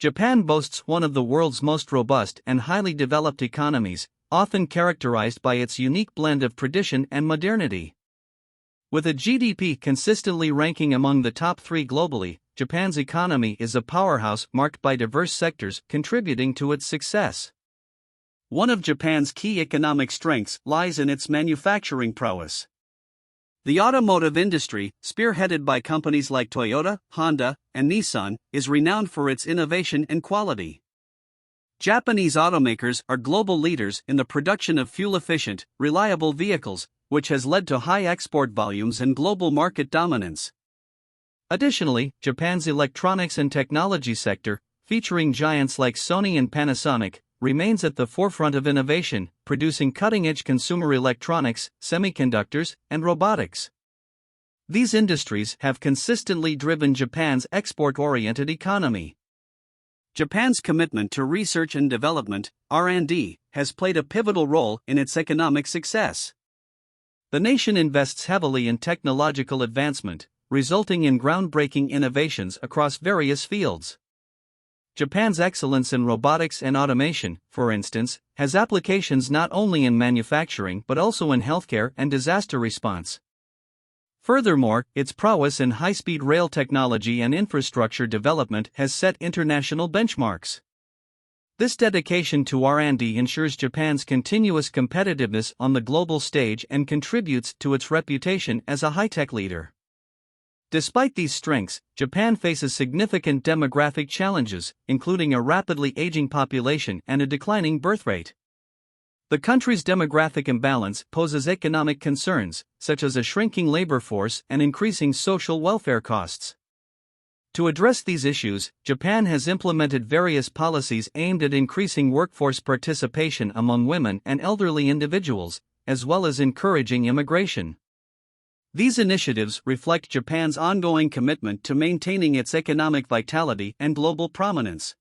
Japan boasts one of the world's most robust and highly developed economies, often characterized by its unique blend of tradition and modernity. With a GDP consistently ranking among the top 3 globally, Japan's economy is a powerhouse marked by diverse sectors contributing to its success. One of Japan's key economic strengths lies in its manufacturing prowess. The automotive industry, spearheaded by companies like Toyota, Honda, and Nissan, is renowned for its innovation and quality. Japanese automakers are global leaders in the production of fuel-efficient, reliable vehicles, which has led to high export volumes and global market dominance. Additionally, Japan's electronics and technology sector, featuring giants like Sony and Panasonic, remains at the forefront of innovation, producing cutting-edge consumer electronics, semiconductors, and robotics. These industries have consistently driven Japan's export-oriented economy. Japan's commitment to research and development, R&D, has played a pivotal role in its economic success. The nation invests heavily in technological advancement, resulting in groundbreaking innovations across various fields. Japan's excellence in robotics and automation, for instance, has applications not only in manufacturing but also in healthcare and disaster response. Furthermore, its prowess in high-speed rail technology and infrastructure development has set international benchmarks. This dedication to R&D ensures Japan's continuous competitiveness on the global stage and contributes to its reputation as a high-tech leader. Despite these strengths, Japan faces significant demographic challenges, including a rapidly aging population and a declining birth rate. The country's demographic imbalance poses economic concerns, such as a shrinking labor force and increasing social welfare costs. To address these issues, Japan has implemented various policies aimed at increasing workforce participation among women and elderly individuals, as well as encouraging immigration. These initiatives reflect Japan's ongoing commitment to maintaining its economic vitality and global prominence.